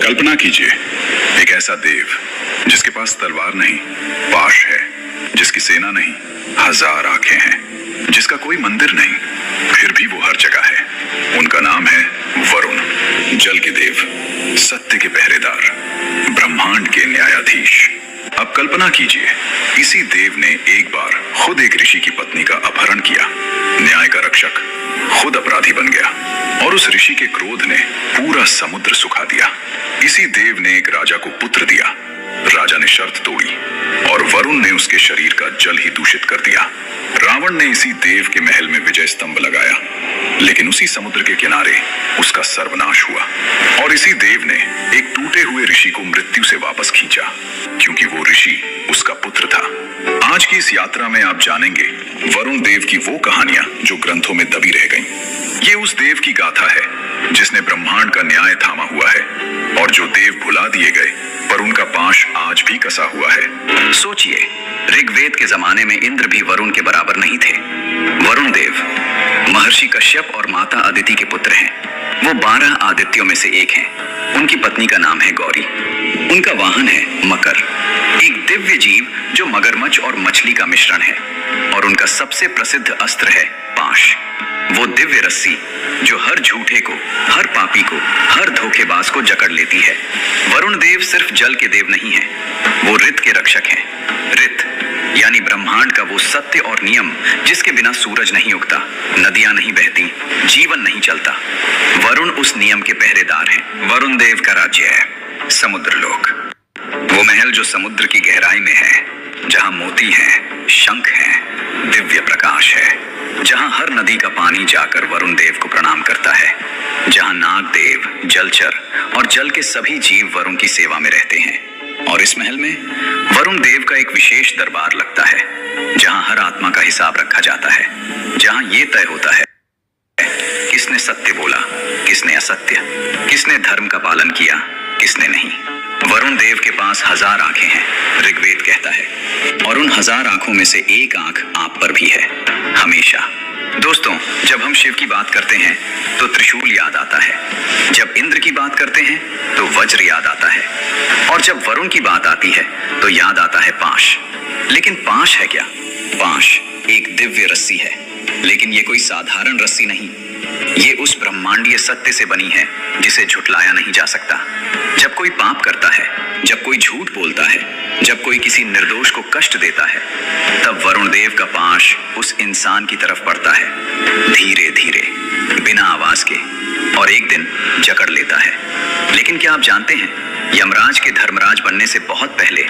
कल्पना कीजिए, एक ऐसा देव जिसके पास तलवार नहीं, पाश है, जिसकी सेना नहीं, 1000 आंखें हैं, जिसका कोई मंदिर नहीं, फिर भी वो हर जगह है। उनका नाम है वरुण, जल के देव, सत्य के पहरेदार, ब्रह्मांड के न्यायाधीश। अब कल्पना कीजिए, इसी देव ने एक बार खुद एक ऋषि की पत्नी का अपहरण किया, न्याय का रक्षक, खुद अपराधी बन गया और उस ऋषि के क्रोध ने पूरा समुद्र सुखा दिया। इसी देव ने एक राजा को पुत्र दिया, राजा ने शर्त तोड़ी और वरुण ने उसके शरीर का जल ही दूषित कर दिया। रावण ने इसी देव के महल में विजय स्तंभ लगाया, लेकिन उसी समुद्र के किनारे उसका सर्वनाश हुआ और इसी देव ने एक टूटे हुए ऋषि को मृत्यु से वापस खींचा, क्योंकि वो ऋषि उसका पुत्र था। आज की इस यात्रा में आप जानेंगे वरुण देव की वो कहानियां जो ग्रंथों में दबी रह गईं। ये उस देव की गाथा है जिसने ब्रह्मांड का न्याय थामा हुआ है और जो देव भुला दिए गए पर उनका पाश आज भी कसा हुआ है। सोचिए, ऋग्वेद के जमाने में इंद्र भी वरुण के बराबर नहीं थे। वरुण देव महर्षि कश्यप और माता अदिति के पुत्र हैं। वो 12 आदित्यों में से एक हैं। उनकी पत्नी का नाम है गौरी। उनका वाहन है मकर, एक दिव्य जीव जो मगरमच्छ और मछली का मिश्रण है, और उनका सबसे प्रसिद्ध अस्त्र है पाश, वो दिव्य रस्सी जो हर झूठे को, हर पापी को, हर धोखेबाज को जकड़ लेती है। वरुण देव सिर्फ जल के देव नहीं है, वो ऋत के रक्षक हैं। ऋत यानी ब्रह्मांड का वो सत्य और नियम जिसके बिना सूरज नहीं उगता, नदियां नहीं बहती, जीवन नहीं चलता। वरुण उस नियम के पहरेदार हैं। वरुण देव का राज्य है समुद्र लोक, वो महल जो समुद्र की गहराई में है, जहां मोती हैं, शंख हैं, दिव्य प्रकाश है, जहां हर नदी का पानी जाकर वरुण देव को प्रणाम करता है, जहां नाग देव, जलचर और जल के सभी जीव वरुण की सेवा में रहते हैं। और इस महल में वरुण देव का एक विशेष दरबार लगता है, जहां हर आत्मा का हिसाब रखा जाता है, जहां ये तय होता है किसने सत्य बोला, किसने असत्य, किसने धर्म का पालन किया, किसने नहीं। वरुण देव के पास 1000 आंखें हैं, ऋग्वेद कहता है, और उन 1000 आंखों में से एक आंख आप पर भी है, हमेशा। दोस्तों, जब हम शिव की बात करते हैं तो त्रिशूल याद आता है, जब इंद्र की बात करते हैं तो वज्र याद आता है, और जब वरुण की बात आती है तो याद आता है पाश। लेकिन पाश है क्या? पाश एक दिव्य रस्सी है, लेकिन ये कोई साधारण रस्सी नहीं। ये उस ब्रह्मांडीय सत्य से बनी है जिसे झुटलाया नहीं जा सकता। जब कोई पाप करता है, जब कोई झूठ बोलता है, जब कोई किसी निर्दोष को कष्ट देता है, तब वरुण देव का पाश उस इंसान की तरफ बढ़ता है, धीरे धीरे, बिना आवाज के, और एक दिन जकड़ लेता है। लेकिन क्या आप जानते हैं, यमराज के धर्मराज बनने से बहुत पहले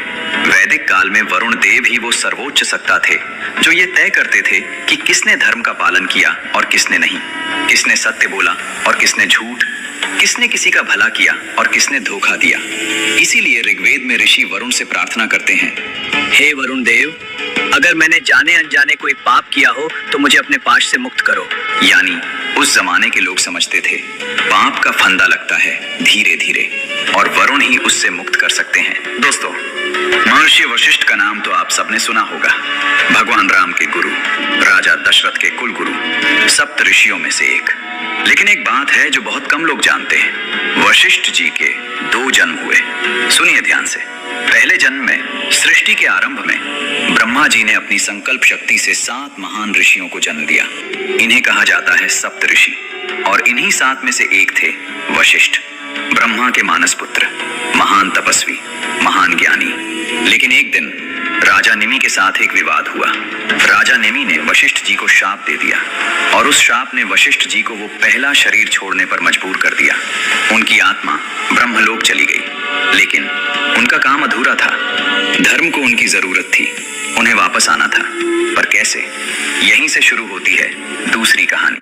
वैदिक काल में वरुण देव ही वो सर्वोच्च सत्ता थे जो ये तय करते थे कि किसने धर्म का पालन किया और किसने नहीं, किसने सत्य बोला और किसने झूठ, किसने किसी का भला किया और किसने धोखा दिया। इसीलिए ऋग्वेद में ऋषि वरुण से प्रार्थना करते हैं, हे वरुण देव, अगर मैंने जाने अनजाने कोई पाप किया हो तो मुझे अपने पाश से मुक्त करो। यानी उस जमाने के लोग समझते थे पाप का फंदा लगता है धीरे धीरे, और वरुण ही उससे मुक्त कर सकते हैं। दोस्तों, महर्षि वशिष्ठ का नाम तो आप सबने सुना होगा, भगवान राम के गुरु, राजा दशरथ के कुल गुरु, सप्त ऋषियों में से एक। लेकिन एक बात है जो बहुत कम लोग जानते हैं, वशिष्ठ जी के 2 जन्म हुए। सुनिए ध्यान से। पहले जन्म में, सृष्टि के आरंभ में, ब्रह्मा जी ने अपनी संकल्प शक्ति से 7 महान ऋषियों को जन्म दिया। इन्हें कहा जाता है सप्त ऋषि, और इन्हीं 7 में से एक थे वशिष्ठ, ब्रह्मा के मानस पुत्र, महान तपस्वी, महान ज्ञानी। लेकिन एक दिन राजा निमि के साथ एक विवाद हुआ। राजा निमि ने वशिष्ठ जी को शाप दे दिया, और उस शाप ने वशिष्ठ जी को वो पहला शरीर छोड़ने पर मजबूर कर दिया। उनकी आत्मा ब्रह्मलोक चली गई, लेकिन उनका काम अधूरा था। धर्म को उनकी जरूरत थी, उन्हें वापस आना था, पर कैसे? यहीं से शुरू होती है दूसरी कहानी।